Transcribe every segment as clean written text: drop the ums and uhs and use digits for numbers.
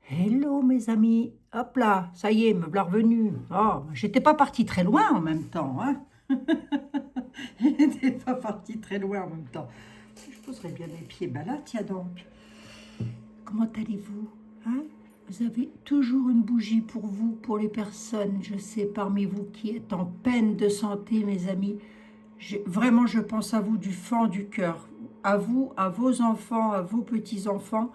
Hello mes amis, hop là, ça y est, me voilà revenu. Oh, j'étais pas partie très loin en même temps, hein. J'étais pas partie très loin en même temps. Je poserais bien mes pieds. Ben là, tiens donc. Comment allez-vous, hein? Vous avez toujours une bougie pour vous, pour les personnes, je sais, parmi vous qui êtes en peine de santé, mes amis. Vraiment, je pense à vous du fond du cœur. À vous, à vos enfants, à vos petits-enfants.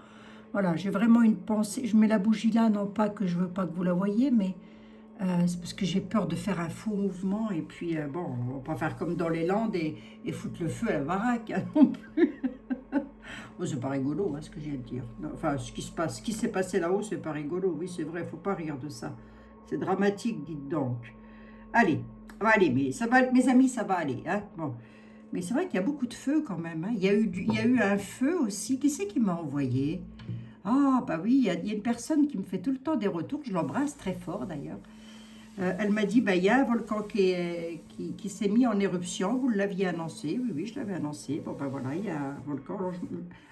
Voilà, j'ai vraiment une pensée. Je mets la bougie là, non pas que je veux pas que vous la voyez, mais c'est parce que j'ai peur de faire un faux mouvement. Et puis, bon, on va pas faire comme dans les Landes et foutre le feu à la baraque, hein, non plus. Oh, c'est pas rigolo, hein, ce que j'ai à dire. Non, enfin, ce qui se passe, ce qui s'est passé là-haut, c'est pas rigolo. Oui, c'est vrai, faut pas rire de ça. C'est dramatique, dites donc. Allez, allez, mais ça va, mes amis, ça va aller, hein. Bon. Mais c'est vrai qu'il y a beaucoup de feu quand même, hein. Il y a eu un feu aussi. Qui c'est qui m'a envoyé? Ah, bah oui, il y a une personne qui me fait tout le temps des retours. Je l'embrasse très fort d'ailleurs. Elle m'a dit, bah, il y a un volcan qui s'est mis en éruption. Vous l'aviez annoncé. Oui, oui, je l'avais annoncé. Bon, ben voilà, il y a un volcan. Alors,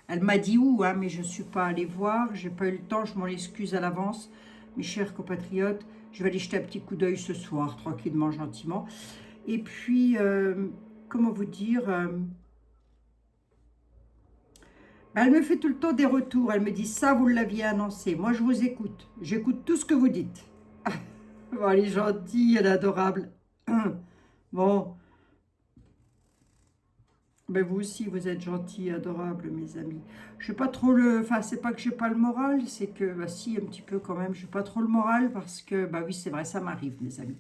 elle m'a dit où, hein, mais je ne suis pas allée voir. J'ai pas eu le temps. Je m'en excuse à l'avance. Mes chers compatriotes, je vais aller jeter un petit coup d'œil ce soir, tranquillement, gentiment. Et puis, comment vous dire bah, elle me fait tout le temps des retours. Elle me dit, ça, vous l'aviez annoncé. Moi, je vous écoute. J'écoute tout ce que vous dites. Bon, elle est gentille, elle est adorable. Bon, ben vous aussi, vous êtes gentils, adorables, mes amis. Je suis pas trop le... Enfin, c'est pas que j'ai pas le moral, c'est que... Bah si, un petit peu quand même. Je n'ai pas trop le moral parce que... Bah oui, c'est vrai, ça m'arrive, mes amis.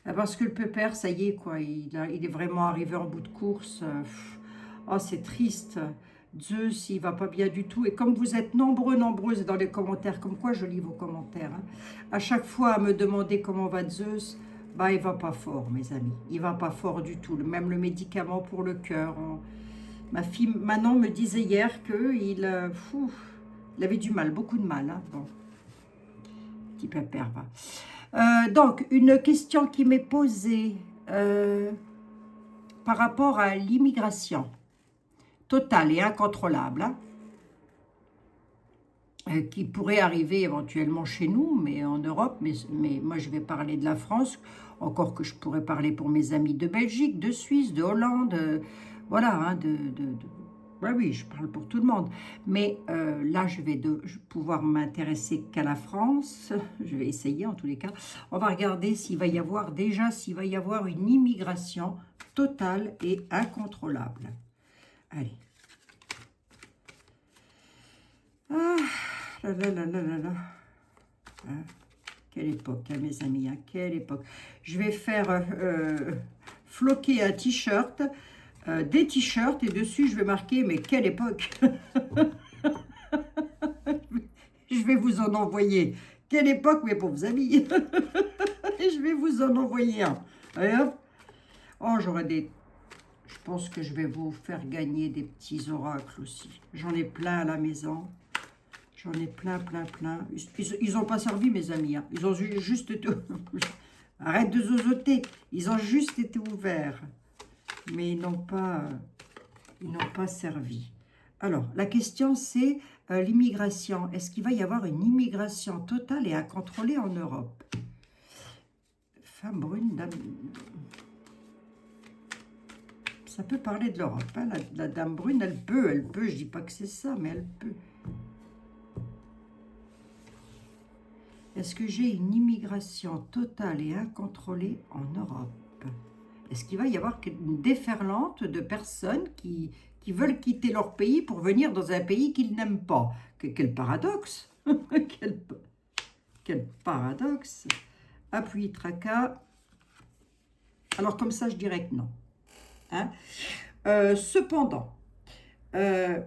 Parce que le pépère, ça y est, quoi. Il est vraiment arrivé en bout de course. Oh, c'est triste. Zeus, il va pas bien du tout. Et comme vous êtes nombreux, nombreuses dans les commentaires, comme quoi je lis vos commentaires, hein, à chaque fois à me demander comment va Zeus, bah il va pas fort, mes amis. Il va pas fort du tout. Même le médicament pour le cœur. Ma fille Manon me disait hier qu'il il avait du mal, beaucoup de mal, hein. Bon, petit pépère, va. Donc, une question qui m'est posée par rapport à l'immigration totale et incontrôlable, hein, qui pourrait arriver éventuellement chez nous, mais en Europe, mais moi je vais parler de la France, encore que je pourrais parler pour mes amis de Belgique, de Suisse, de Hollande, voilà, hein, ouais, oui, je parle pour tout le monde. Mais là, je vais pouvoir m'intéresser qu'à la France. Je vais essayer en tous les cas. On va regarder s'il va y avoir s'il va y avoir une immigration totale et incontrôlable. Allez. Ah, là là là là là là. Hein, quelle époque, hein, mes amis, hein, quelle époque. Je vais faire floquer un t-shirt, des t-shirts, et dessus, je vais marquer, mais quelle époque. Je vais vous en envoyer. Quelle époque, mes pauvres amis. Je vais vous en envoyer un. Allez, hop. Oh, j'aurai des... Je pense que je vais vous faire gagner des petits oracles aussi. J'en ai plein à la maison. J'en ai plein, plein, plein. Ils n'ont pas servi, mes amis, hein. Ils ont juste été... Arrête de zozoter. Ils ont juste été ouverts. Mais ils n'ont pas servi. Alors, la question, c'est l'immigration. Est-ce qu'il va y avoir une immigration totale et incontrôlée en Europe? Femme brune, dame... Ça peut parler de l'Europe, hein. La dame brune, elle peut, je dis pas que c'est ça, mais elle peut. Est-ce que j'ai une immigration totale et incontrôlée en Europe? Est-ce qu'il va y avoir une déferlante de personnes qui veulent quitter leur pays pour venir dans un pays qu'ils n'aiment pas? Quel paradoxe. Quel paradoxe. Appui tracas. Alors comme ça, je dirais que non. Hein, cependant,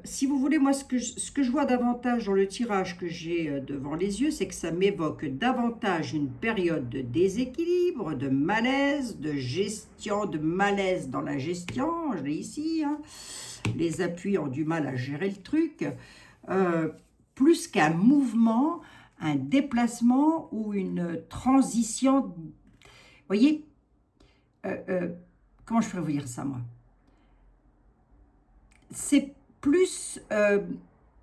si vous voulez, moi, ce que je vois davantage dans le tirage que j'ai devant les yeux, c'est que ça m'évoque davantage une période de déséquilibre, de malaise, de gestion, de malaise dans la gestion. Je l'ai ici, hein. Les appuis ont du mal à gérer le truc. Plus qu'un mouvement, un déplacement ou une transition. Vous voyez, comment je pourrais vous dire ça, moi? C'est plus,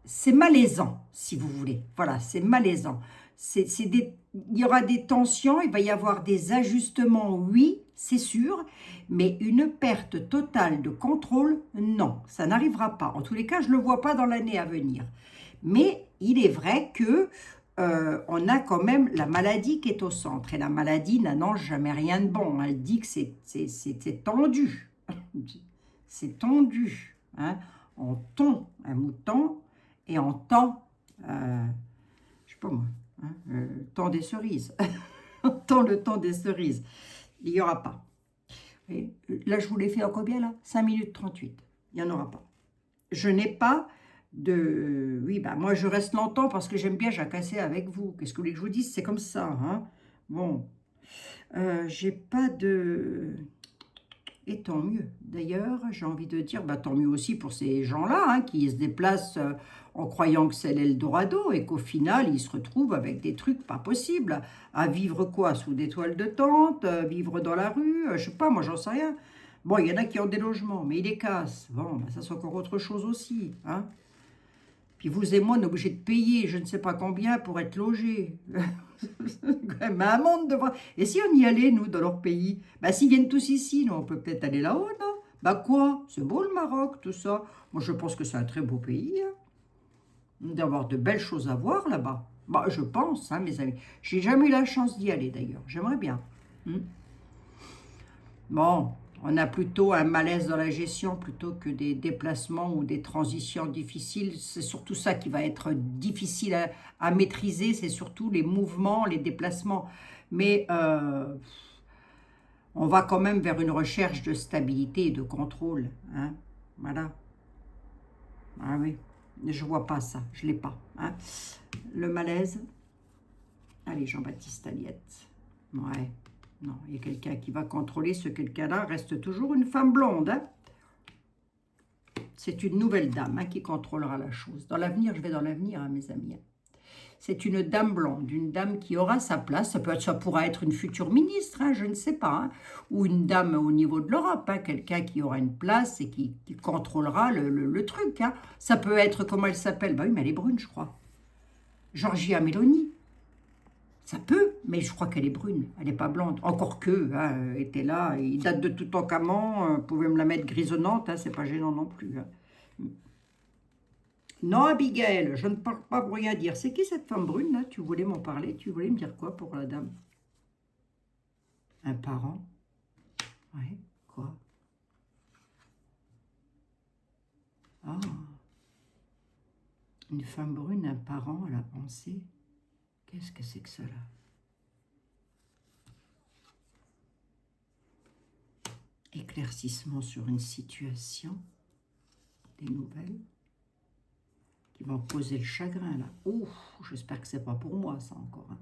c'est malaisant, si vous voulez. Voilà, c'est malaisant. Il y aura des tensions, il va y avoir des ajustements, oui, c'est sûr, mais une perte totale de contrôle, non, ça n'arrivera pas. En tous les cas, je ne le vois pas dans l'année à venir. Mais il est vrai que on a quand même la maladie qui est au centre. Et la maladie n'annonce jamais rien de bon. Elle dit que c'est tendu. C'est tendu. Hein. On tond un mouton et on tend, je sais pas moi, hein, temps des cerises. On tend le temps des cerises. Il n'y aura pas. Et là, je vous l'ai fait en combien là 5 minutes 38. Il n'y en aura pas. Je n'ai pas de... Oui, bah moi je reste longtemps parce que j'aime bien jacasser avec vous. Qu'est-ce que vous voulez que je vous dise? C'est comme ça. Hein. Bon. J'ai pas de... Et tant mieux. D'ailleurs, j'ai envie de dire, bah, tant mieux aussi pour ces gens-là hein, qui se déplacent en croyant que c'est l'Eldorado et qu'au final, ils se retrouvent avec des trucs pas possibles. À vivre quoi? Sous des toiles de tente, vivre dans la rue, je sais pas, moi j'en sais rien. Bon, il y en a qui ont des logements, mais ils les cassent. Bon, bah, ça c'est encore autre chose aussi. Hein. Puis vous et moi, on est obligés de payer je ne sais pas combien pour être logés. Mais un monde de voir. Et si on y allait, nous, dans leur pays? Bah, s'ils viennent tous ici, nous, on peut peut-être aller là-haut, non? Bah quoi? C'est beau le Maroc, tout ça. Moi, je pense que c'est un très beau pays. Hein. D'avoir de belles choses à voir là-bas. Bah, je pense, hein, mes amis. J'ai jamais eu la chance d'y aller, d'ailleurs. J'aimerais bien. Bon, on a plutôt un malaise dans la gestion plutôt que des déplacements ou des transitions difficiles. C'est surtout ça qui va être difficile à maîtriser, c'est surtout les mouvements, les déplacements. Mais on va quand même vers une recherche de stabilité et de contrôle. Hein. Voilà. Ah oui, je vois pas ça, je l'ai pas. Hein. Le malaise. Allez, Jean-Baptiste Aliette. Ouais. Non, il y a quelqu'un qui va contrôler. Ce quelqu'un-là reste toujours une femme blonde. Hein. C'est une nouvelle dame hein, qui contrôlera la chose. Dans l'avenir, je vais dans l'avenir, hein, mes amis. C'est une dame blonde, une dame qui aura sa place. Ça pourra être une future ministre, hein, je ne sais pas. Hein, ou une dame au niveau de l'Europe, hein, quelqu'un qui aura une place et qui contrôlera le truc. Hein. Ça peut être, comment elle s'appelle? Bah oui, mais elle est brune, je crois. Giorgia Meloni. Ça peut, mais je crois qu'elle est brune, elle n'est pas blonde. Encore que, hein, était là, il date de Toutankhamon, vous pouvez me la mettre grisonnante, hein, c'est pas gênant non plus. Hein. Non, Abigail, je ne parle pas pour rien dire. C'est qui cette femme brune, là? Tu voulais m'en parler? Tu voulais me dire quoi pour la dame? Un parent? Ouais, quoi? Ah, une femme brune, un parent, elle a pensé. Qu'est-ce que c'est que cela? Éclaircissement sur une situation, des nouvelles qui vont causer le chagrin là. Ouf, j'espère que c'est pas pour moi ça encore. Hein.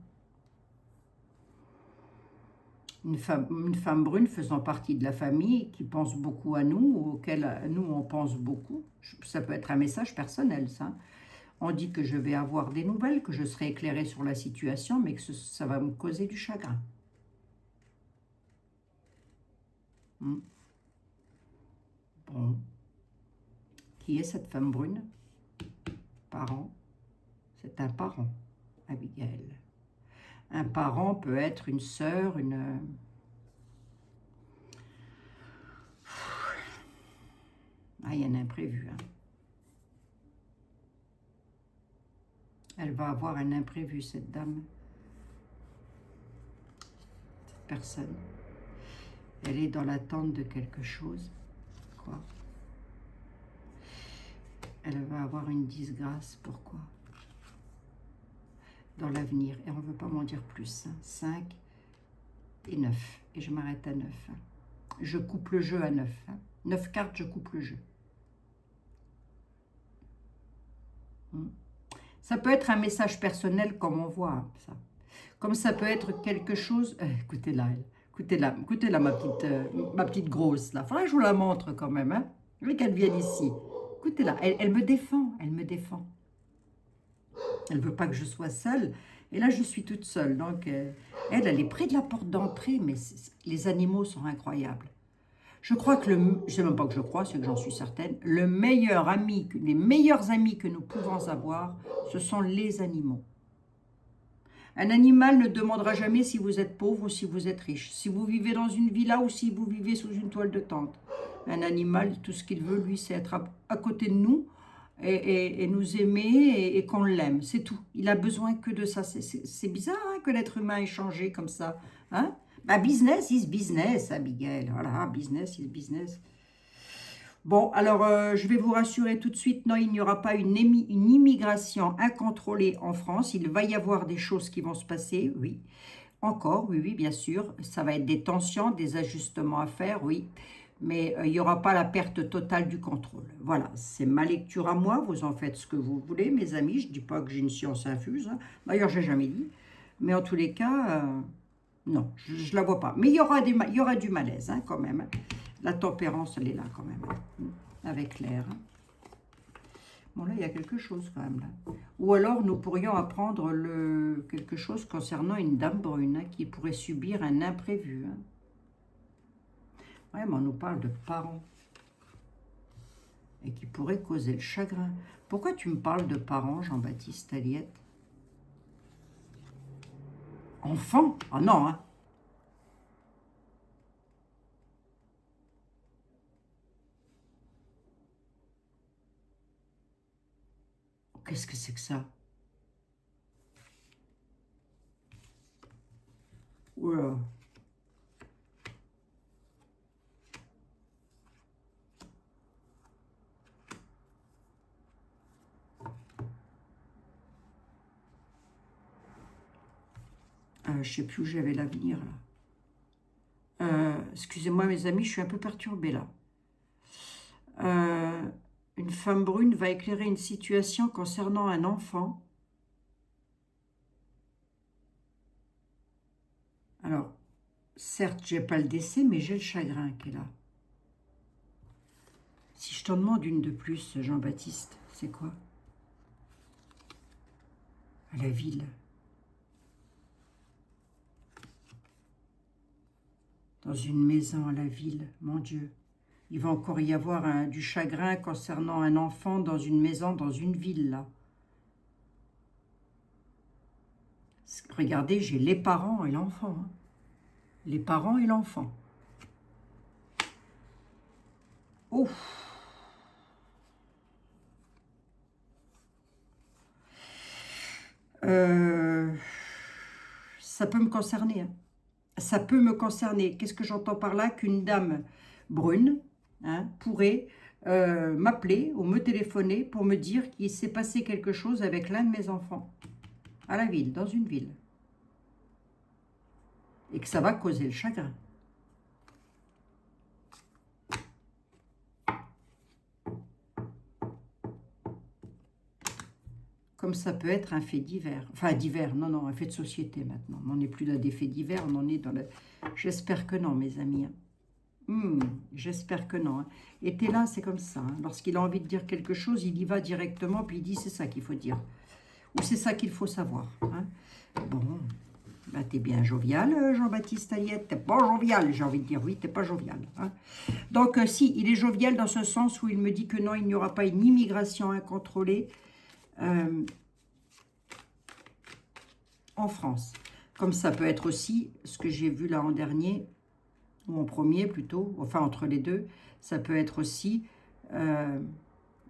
Une femme brune faisant partie de la famille qui pense beaucoup à nous, auquel nous on pense beaucoup. Ça peut être un message personnel ça. On dit que je vais avoir des nouvelles, que je serai éclairée sur la situation, mais que ça va me causer du chagrin. Bon. Qui est cette femme brune? Parent. C'est un parent, Abigail. Un parent peut être une sœur, une... Ah, il y a un imprévu. Hein. Elle va avoir un imprévu, cette dame. Cette personne. Elle est dans l'attente de quelque chose. Quoi? Elle va avoir une disgrâce. Pourquoi? Dans l'avenir. Et on ne veut pas m'en dire plus. Hein. 5 et 9. Et je m'arrête à 9. Hein. Je coupe le jeu à 9. Hein. 9 cartes, je coupe le jeu. Ça peut être un message personnel comme on voit. Hein, ça. Comme ça peut être quelque chose... écoutez-la, elle. Écoutez-la, ma petite grosse, là. Faudrait que je vous la montre quand même, hein. Je veux qu'elle vienne ici. Écoutez-la, elle me défend, elle me défend. Elle veut pas que je sois seule. Et là, je suis toute seule. Donc, elle est près de la porte d'entrée, mais les animaux sont incroyables. Je crois que je sais même pas que je crois, c'est que j'en suis certaine, le meilleur ami, les meilleurs amis que nous pouvons avoir, ce sont les animaux. Un animal ne demandera jamais si vous êtes pauvre ou si vous êtes riche, si vous vivez dans une villa ou si vous vivez sous une toile de tente. Un animal, tout ce qu'il veut, lui, c'est être à côté de nous et nous aimer et qu'on l'aime, c'est tout. Il a besoin que de ça. C'est bizarre hein, que l'être humain ait changé comme ça. Hein? Bah, business is business, Abigail. Voilà, business is business. Bon, alors, je vais vous rassurer tout de suite, non, il n'y aura pas une immigration incontrôlée en France. Il va y avoir des choses qui vont se passer, oui. Encore, oui, oui, bien sûr. Ça va être des tensions, des ajustements à faire, oui. Mais il n'y aura pas la perte totale du contrôle. Voilà, c'est ma lecture à moi. Vous en faites ce que vous voulez, mes amis. Je ne dis pas que j'ai une science infuse. Hein. D'ailleurs, je n'ai jamais dit. Mais en tous les cas, non, je ne la vois pas. Mais il y aura du malaise, hein, quand même. La tempérance, elle est là quand même, hein, avec l'air. Bon, là, il y a quelque chose quand même, là. Ou alors, nous pourrions apprendre quelque chose concernant une dame brune hein, qui pourrait subir un imprévu. Hein. Ouais, mais on nous parle de parents. Et qui pourrait causer le chagrin. Pourquoi tu me parles de parents, Jean-Baptiste Aliette? Enfant? Ah non, hein. Qu'est-ce que c'est que ça? Oula. Je ne sais plus où j'avais l'avenir, là. Excusez-moi, mes amis, je suis un peu perturbée, là. Une femme brune va éclairer une situation concernant un enfant. Alors, certes, j'ai pas le décès, mais j'ai le chagrin qui est là. Si je t'en demande une de plus, Jean-Baptiste, c'est quoi? À la ville. Dans une maison à la ville, mon Dieu. Il va encore y avoir du chagrin concernant un enfant dans une maison, dans une ville, là. Regardez, j'ai les parents et l'enfant. Hein. Les parents et l'enfant. Ouf. Ça peut me concerner. Hein. Ça peut me concerner. Qu'est-ce que j'entends par là? Qu'une dame brune hein, pourrait m'appeler ou me téléphoner pour me dire qu'il s'est passé quelque chose avec l'un de mes enfants. À la ville, dans une ville. Et que ça va causer le chagrin. Comme ça peut être un fait divers. Enfin, divers, non, un fait de société maintenant. On n'en est plus dans des faits divers, on en est dans le... J'espère que non, mes amis. J'espère que non. Hein. Et t'es là, c'est comme ça. Hein. Lorsqu'il a envie de dire quelque chose, il y va directement, puis il dit c'est ça qu'il faut dire. Ou c'est ça qu'il faut savoir. Hein. Bon, bah, t'es bien jovial, Jean-Baptiste Aliette. T'es pas jovial, j'ai envie de dire. Oui, t'es pas jovial. Hein. Donc, si, il est jovial dans ce sens où il me dit que non, il n'y aura pas une immigration incontrôlée en France. Comme ça peut être aussi, ce que j'ai vu là en dernier, ou en premier plutôt, enfin entre les deux, ça peut être aussi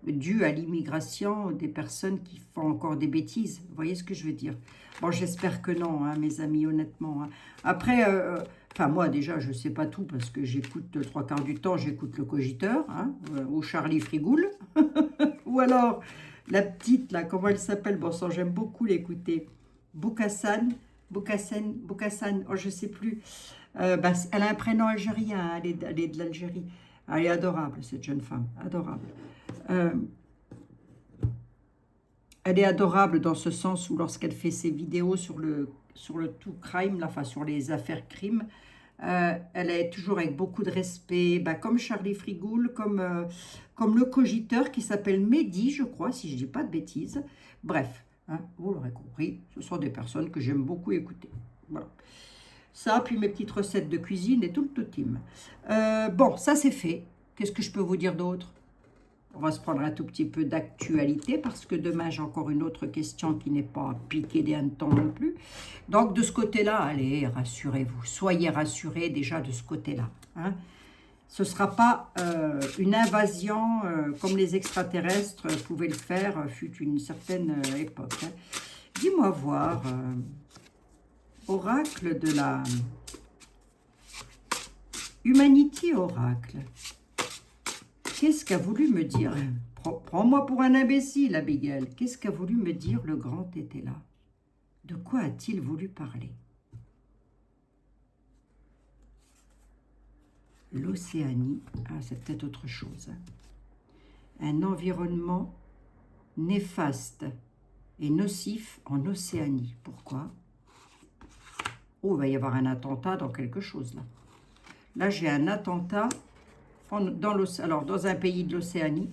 dû à l'immigration des personnes qui font encore des bêtises. Vous voyez ce que je veux dire? Bon, j'espère que non, hein, mes amis, honnêtement. Hein. Après, enfin moi déjà, je ne sais pas tout parce que j'écoute le 3/4 du temps, j'écoute le Cogiteur, hein, ou Charlie Frigoul, ou alors la petite, là, comment elle s'appelle? Bon sang, j'aime beaucoup l'écouter. Boukassane, oh je sais plus. Bah, elle a un prénom algérien, elle est de l'Algérie. Elle est adorable, cette jeune femme, adorable. Elle est adorable dans ce sens où lorsqu'elle fait ses vidéos sur le tout crime, là, enfin sur les affaires crimes, elle est toujours avec beaucoup de respect, bah, comme Charlie Frigoul, comme le Cogiteur qui s'appelle Mehdi, je crois, si je ne dis pas de bêtises. Bref, hein, vous l'aurez compris, ce sont des personnes que j'aime beaucoup écouter. Voilà. Ça, puis mes petites recettes de cuisine et tout le totim. Bon, ça c'est fait. Qu'est-ce que je peux vous dire d'autre? On va se prendre un tout petit peu d'actualité parce que demain, j'ai encore une autre question qui n'est pas piquée des hannetons non plus. Donc, de ce côté-là, allez, rassurez-vous. Soyez rassurés déjà de ce côté-là. Hein. Ce ne sera pas une invasion comme les extraterrestres pouvaient le faire, fut une certaine époque. Hein. Dis-moi voir, oracle de la Humanity Oracle. Qu'est-ce qu'a voulu me dire? Prends-moi pour un imbécile, Abigail. Qu'est-ce qu'a voulu me dire le grand était là? De quoi a-t-il voulu parler? L'Océanie, ah, c'est peut-être autre chose. Hein. Un environnement néfaste et nocif en Océanie. Pourquoi? Oh, il va y avoir un attentat dans quelque chose, là. Là, j'ai un attentat dans un pays de l'Océanie.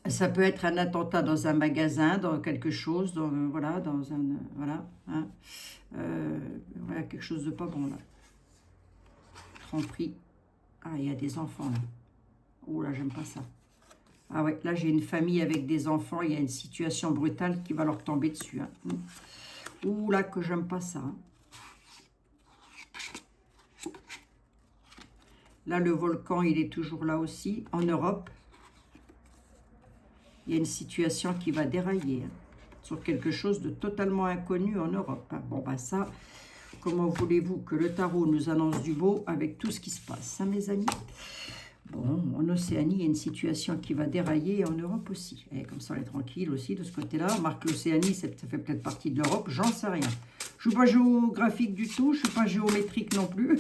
Ça peut être un attentat dans un magasin, dans quelque chose, voilà, dans un... Voilà, hein, voilà, quelque chose de pas bon, là. Tromperie. Ah, il y a des enfants, là. Oh, là, j'aime pas ça. Ah ouais, là, j'ai une famille avec des enfants. Il y a une situation brutale qui va leur tomber dessus. Hein. Ouh, là, que j'aime pas ça. Hein. Là, le volcan, il est toujours là aussi, en Europe. Il y a une situation qui va dérailler hein, sur quelque chose de totalement inconnu en Europe. Hein. Bon, ben ça, comment voulez-vous que le tarot nous annonce du beau avec tout ce qui se passe, hein, mes amis? Bon, en Océanie, il y a une situation qui va dérailler, en Europe aussi. Et comme ça, on est tranquille aussi de ce côté-là. Marque l'Océanie, ça fait peut-être partie de l'Europe, j'en sais rien. Je ne suis pas géographique du tout, je ne suis pas géométrique non plus.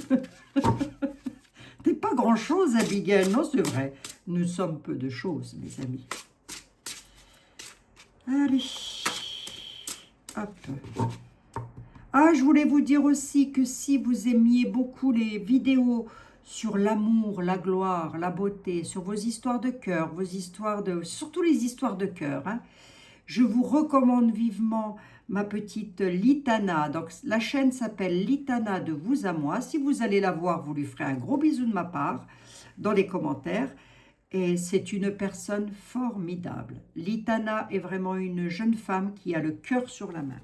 T'es pas grand-chose, Abigail, non, c'est vrai. Nous sommes peu de choses, mes amis. Allez, hop. Ah, je voulais vous dire aussi que si vous aimiez beaucoup les vidéos sur l'amour, la gloire, la beauté, sur vos histoires de cœur, surtout les histoires de cœur, hein, je vous recommande vivement ma petite Litana. Donc, la chaîne s'appelle Litana de vous à moi. Si vous allez la voir, vous lui ferez un gros bisou de ma part dans les commentaires. Et c'est une personne formidable. Litana est vraiment une jeune femme qui a le cœur sur la main.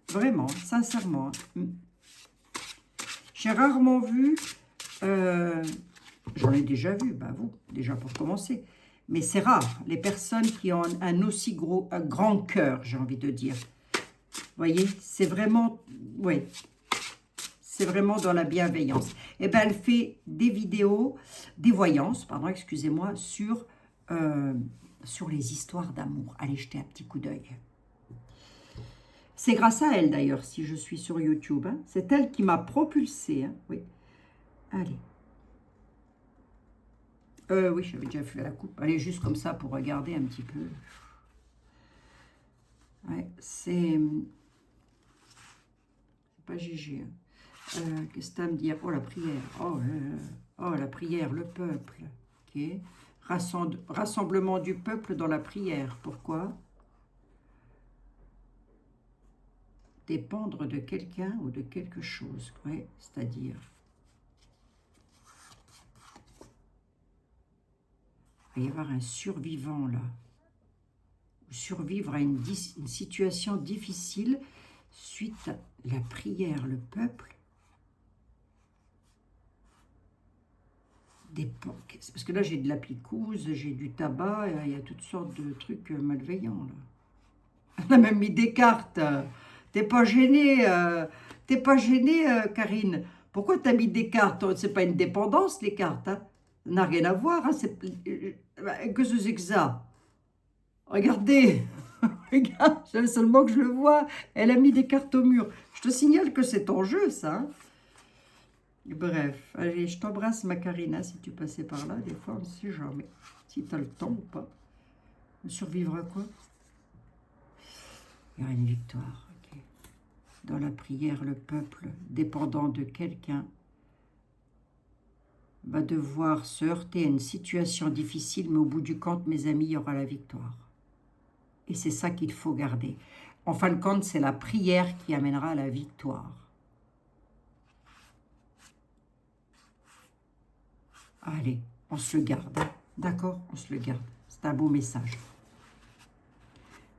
Vraiment, sincèrement. J'ai rarement vu, j'en ai déjà vu, bah vous, déjà pour commencer. Mais c'est rare, les personnes qui ont un aussi grand cœur, j'ai envie de dire. Vous voyez, c'est vraiment, oui, c'est vraiment dans la bienveillance. Et bien, elle fait des vidéos, des voyances, pardon, excusez-moi, sur les histoires d'amour. Allez jeter un petit coup d'œil. C'est grâce à elle, d'ailleurs, si je suis sur YouTube. Hein. C'est elle qui m'a propulsée. Hein. Oui. Allez. Oui, j'avais déjà fait la coupe. Allez, juste comme ça pour regarder un petit peu. Ouais, c'est pas GG. Hein. Qu'est-ce que tu as à me dire? Oh, la prière. Oh, la prière, le peuple. Ok. Rassemblement du peuple dans la prière. Pourquoi? Dépendre de quelqu'un ou de quelque chose. Oui, c'est-à-dire... Il va y avoir un survivant là. Survivre à une situation difficile suite à la prière, le peuple. Parce que là, j'ai de la picouse, j'ai du tabac, il y a toutes sortes de trucs malveillants là. On a même mis des cartes. T'es pas gênée, Karine. Pourquoi t'as mis des cartes? C'est pas une dépendance, les cartes. Hein. Ça n'a rien à voir. Hein. Que c'est que ça? Regardez. Regarde, j'aime seulement que je le vois. Elle a mis des cartes au mur. Je te signale que c'est en jeu, ça. Hein. Bref, allez, je t'embrasse, ma Karina, si tu passais par là. Des fois, on ne sait jamais si tu as le temps ou pas. Survivre à quoi? Il y aura une victoire. Okay. Dans la prière, le peuple, dépendant de quelqu'un, va devoir se heurter à une situation difficile, mais au bout du compte, mes amis, il y aura la victoire. Et c'est ça qu'il faut garder. En fin de compte, c'est la prière qui amènera à la victoire. Allez, on se le garde. D'accord? On se le garde. C'est un beau message.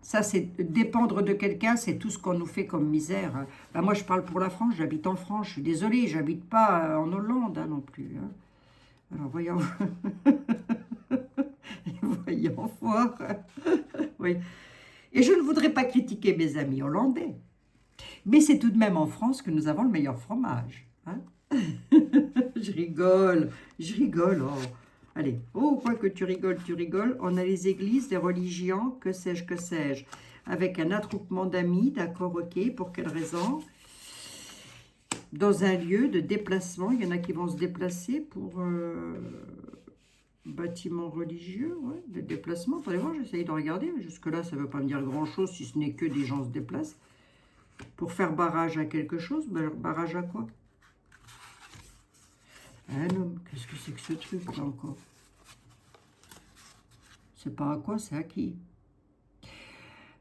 Ça, c'est dépendre de quelqu'un, c'est tout ce qu'on nous fait comme misère. Ben, moi, je parle pour la France, j'habite en France. Je suis désolée, j'habite pas en Hollande non plus. Alors, voyons. Voyons voir. Oui. Et je ne voudrais pas critiquer mes amis hollandais. Mais c'est tout de même en France que nous avons le meilleur fromage. Hein. Je rigole, je rigole. Oh. Allez, oh, quoi que tu rigoles. On a les églises, les religions, que sais-je. Avec un attroupement d'amis, d'accord, ok, pour quelle raison? Dans un lieu de déplacement, il y en a qui vont se déplacer pour bâtiments religieux, ouais, de déplacement. Attendez voir, j'essaye de regarder. Jusque-là, ça ne veut pas me dire grand-chose, si ce n'est que des gens se déplacent. Pour faire barrage à quelque chose, barrage à quoi? Un homme, qu'est-ce que c'est que ce truc là encore? C'est pas à quoi, c'est à qui?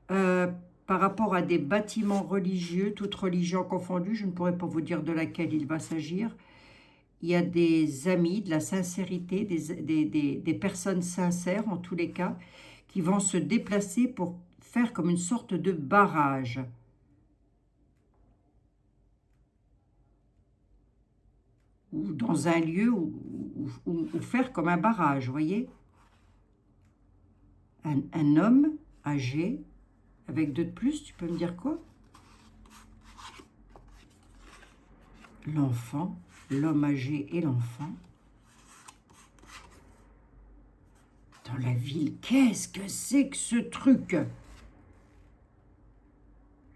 Par rapport à des bâtiments religieux, toutes religions confondues, je ne pourrais pas vous dire de laquelle il va s'agir. Il y a des amis, de la sincérité, des personnes sincères en tous les cas, qui vont se déplacer pour faire comme une sorte de barrage. Ou dans un lieu où faire comme un barrage, vous voyez? Un homme âgé, avec 2 de plus, tu peux me dire quoi? L'enfant, l'homme âgé et l'enfant. Dans la ville, qu'est-ce que c'est que ce truc?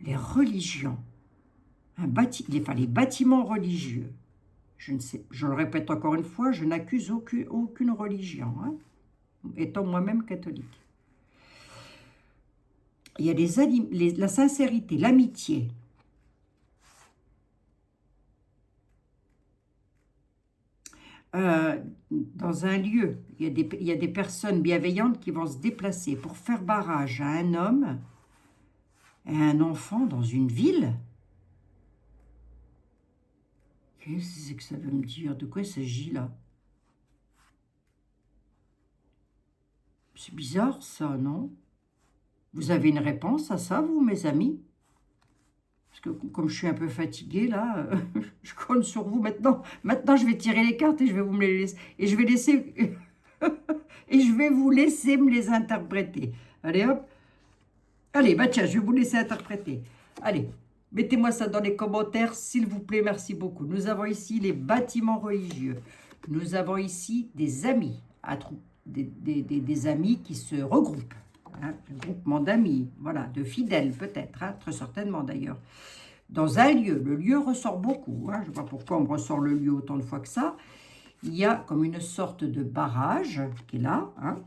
Les religions. Les bâtiments religieux. Je ne sais, je le répète encore une fois, je n'accuse aucune religion, hein, étant moi-même catholique. Il y a la sincérité, l'amitié. Dans un lieu, il y a des personnes bienveillantes qui vont se déplacer pour faire barrage à un homme et à un enfant dans une ville. Qu'est-ce que ça veut me dire? De quoi il s'agit là? C'est bizarre ça, non? Vous avez une réponse à ça, vous, mes amis? Parce que comme je suis un peu fatiguée, là, je compte sur vous maintenant. Maintenant, je vais tirer les cartes et je vais vous me les laisser. Et je vais laisser... et je vais vous laisser me les interpréter. Allez, hop. Allez, bah tiens, je vais vous laisser interpréter. Allez, mettez-moi ça dans les commentaires, s'il vous plaît, merci beaucoup. Nous avons ici les bâtiments religieux. Nous avons ici des amis, des amis qui se regroupent. Hein, un groupement d'amis, voilà, de fidèles peut-être, hein, très certainement d'ailleurs. Dans un lieu, le lieu ressort beaucoup. Hein, je ne sais pas pourquoi on me ressort le lieu autant de fois que ça. Il y a comme une sorte de barrage qui est là, hein.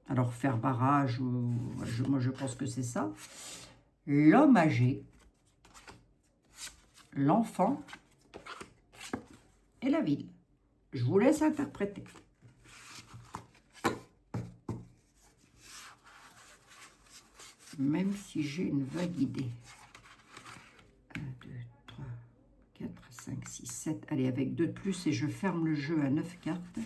Alors, faire barrage, moi je pense que c'est ça. L'homme âgé, l'enfant et la ville. Je vous laisse interpréter. Même si j'ai une vague idée. 1, 2, 3, 4, 5, 6, 7. Allez, avec 2 de plus et je ferme le jeu à 9 cartes.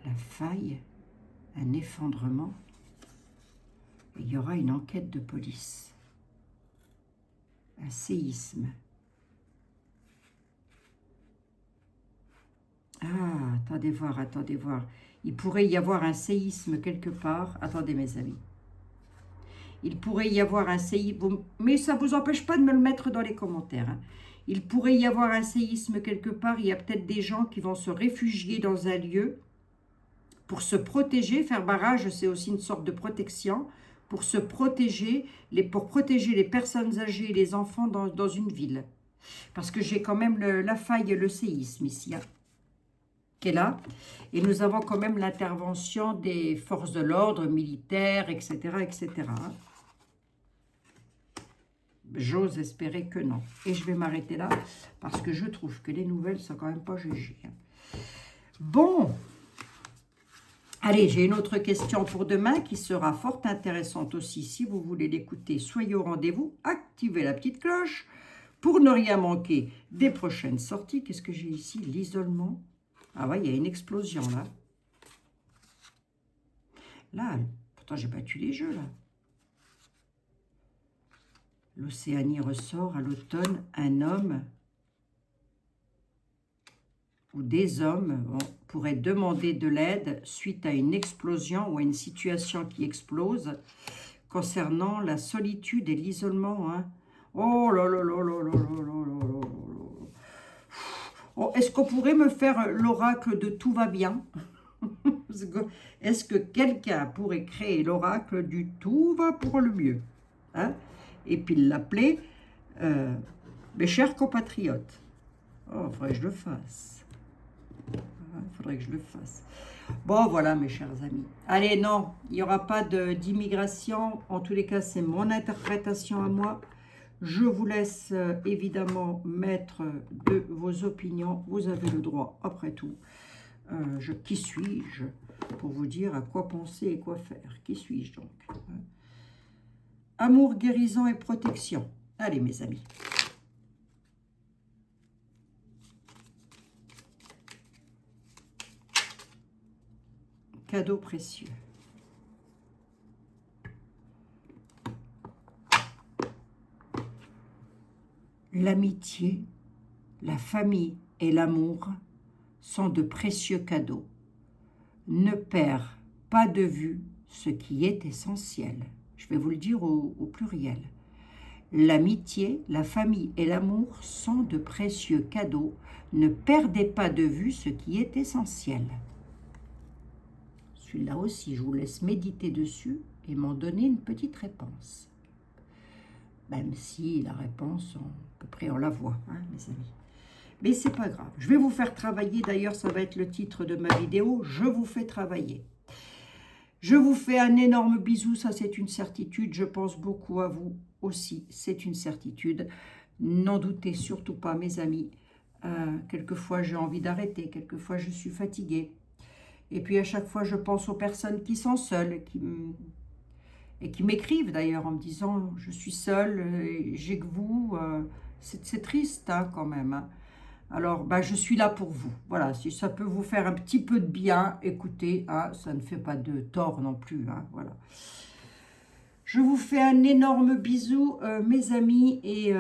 La faille, un effondrement, et il y aura une enquête de police, un séisme. Ah, attendez voir. Il pourrait y avoir un séisme quelque part. Attendez mes amis. Il pourrait y avoir un séisme, mais ça ne vous empêche pas de me le mettre dans les commentaires. Hein. Il pourrait y avoir un séisme quelque part. Il y a peut-être des gens qui vont se réfugier dans un lieu pour se protéger. Faire barrage, c'est aussi une sorte de protection. Pour se protéger, pour protéger les personnes âgées et les enfants dans une ville. Parce que j'ai quand même la faille et le séisme ici. Hein, qui est là. Et nous avons quand même l'intervention des forces de l'ordre, militaires, etc. etc. Hein. J'ose espérer que non. Et je vais m'arrêter là parce que je trouve que les nouvelles sont quand même pas GG. Hein. Bon. Allez, j'ai une autre question pour demain qui sera fort intéressante aussi. Si vous voulez l'écouter, soyez au rendez-vous, activez la petite cloche pour ne rien manquer des prochaines sorties. Qu'est-ce que j'ai ici? L'isolement. Ah ouais, il y a une explosion là. Là, pourtant j'ai battu les jeux là. L'Océanie ressort à l'automne, un homme ou des hommes pourraient demander de l'aide suite à une explosion ou à une situation qui explose concernant la solitude et l'isolement. Hein. Oh là là là là là là là là là là. Oh, est-ce qu'on pourrait me faire l'oracle de tout va bien? Est-ce que quelqu'un pourrait créer l'oracle du tout va pour le mieux, hein? Et puis l'appeler mes chers compatriotes. Oh, il faudrait que je le fasse. Il faudrait que je le fasse. Bon, voilà, mes chers amis. Allez, non, il n'y aura pas d'immigration. En tous les cas, c'est mon interprétation à moi. Je vous laisse évidemment mettre de vos opinions. Vous avez le droit, après tout. Qui suis-je pour vous dire à quoi penser et quoi faire? Qui suis-je donc? Amour, guérison et protection. Allez, mes amis. Cadeau précieux. L'amitié, la famille et l'amour sont de précieux cadeaux. Ne perds pas de vue ce qui est essentiel. Je vais vous le dire au pluriel. L'amitié, la famille et l'amour sont de précieux cadeaux. Ne perdez pas de vue ce qui est essentiel. Celui-là aussi, je vous laisse méditer dessus et m'en donner une petite réponse. Même si la réponse, à peu près, on la voit, hein, mes amis. Mais c'est pas grave. Je vais vous faire travailler. D'ailleurs, ça va être le titre de ma vidéo. Je vous fais travailler. Je vous fais un énorme bisou. Ça, c'est une certitude. Je pense beaucoup à vous aussi. C'est une certitude. N'en doutez surtout pas, mes amis. Quelquefois, j'ai envie d'arrêter. Quelquefois, je suis fatiguée. Et puis, à chaque fois, je pense aux personnes qui sont seules, et qui m'écrivent d'ailleurs en me disant « Je suis seule, j'ai que vous. » C'est triste hein, quand même. Hein. Alors, je suis là pour vous. Voilà, si ça peut vous faire un petit peu de bien, écoutez, hein, ça ne fait pas de tort non plus. Hein, voilà. Je vous fais un énorme bisou, mes amis, et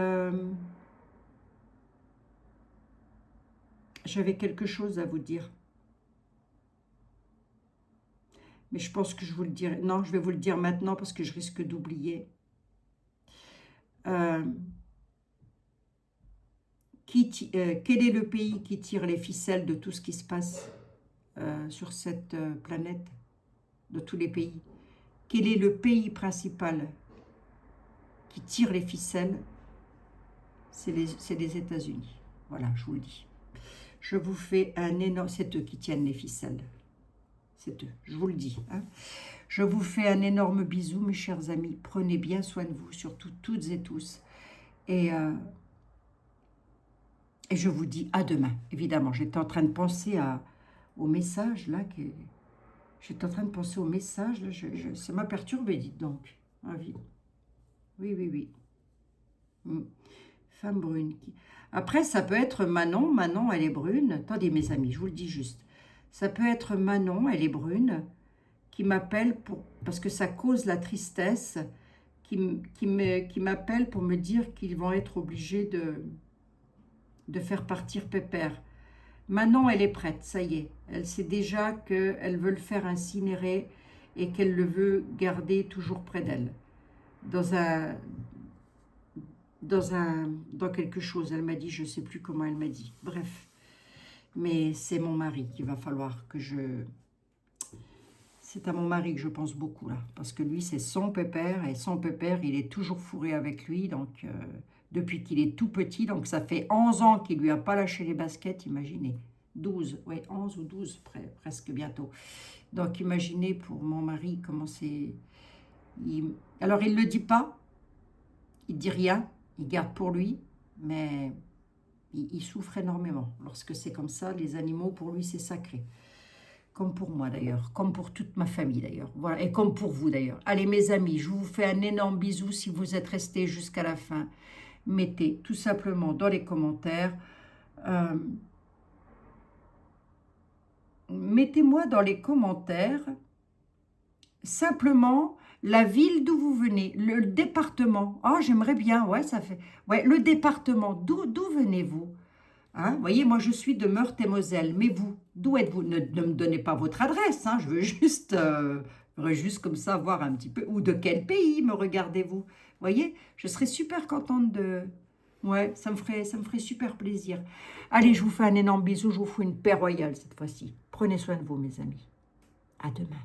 j'avais quelque chose à vous dire. Mais je pense que je vous le dirai. Non, je vais vous le dire maintenant parce que je risque d'oublier. Quel est le pays qui tire les ficelles de tout ce qui se passe sur cette planète, de tous les pays? Quel est le pays principal qui tire les ficelles? C'est les États-Unis. Voilà, je vous le dis. Je vous fais un énorme... C'est eux qui tiennent les ficelles. C'est eux, je vous le dis. Hein. Je vous fais un énorme bisou, mes chers amis. Prenez bien soin de vous, surtout toutes et tous. Et je vous dis à demain. Évidemment, j'étais en train de penser au message, là. J'étais en train de penser au message, là. Ça m'a perturbé, dites donc. Ah, oui, oui, oui. Oui. Femme brune. Après, ça peut être Manon. Manon, elle est brune. Attendez, mes amis, je vous le dis juste. Ça peut être Manon, elle est brune, qui m'appelle parce que ça cause la tristesse, qui m'appelle pour me dire qu'ils vont être obligés de faire partir Pépère. Manon, elle est prête, ça y est. Elle sait déjà qu'elle veut le faire incinérer et qu'elle le veut garder toujours près d'elle. Dans quelque chose, elle m'a dit, je ne sais plus comment elle m'a dit. Bref. Mais c'est mon mari qu'il va falloir que je... C'est à mon mari que je pense beaucoup, là. Parce que lui, c'est son pépère. Et son pépère, il est toujours fourré avec lui. Donc, depuis qu'il est tout petit. Donc, ça fait 11 ans qu'il ne lui a pas lâché les baskets, imaginez. 12, oui, 11 ou 12, presque bientôt. Donc, imaginez pour mon mari comment c'est... Alors, il ne le dit pas. Il ne dit rien. Il garde pour lui. Mais... il souffre énormément. Lorsque c'est comme ça, les animaux, pour lui, c'est sacré. Comme pour moi d'ailleurs, comme pour toute ma famille d'ailleurs. Voilà, et comme pour vous d'ailleurs. Allez mes amis, je vous fais un énorme bisou si vous êtes restés jusqu'à la fin. Mettez tout simplement dans les commentaires, mettez-moi dans les commentaires simplement la ville d'où vous venez, le département. Ah, j'aimerais bien, ouais, ça fait... Ouais, le département, d'où venez-vous? Hein, vous voyez, moi je suis de Meurthe-et-Moselle, mais vous, d'où êtes-vous? Ne me donnez pas votre adresse, hein, je voudrais juste comme ça voir un petit peu, ou de quel pays me regardez-vous? Vous voyez, je serais super contente de... Ouais, ça me ferait super plaisir. Allez, je vous fais un énorme bisou, je vous fais une paix royale cette fois-ci. Prenez soin de vous, mes amis. À demain.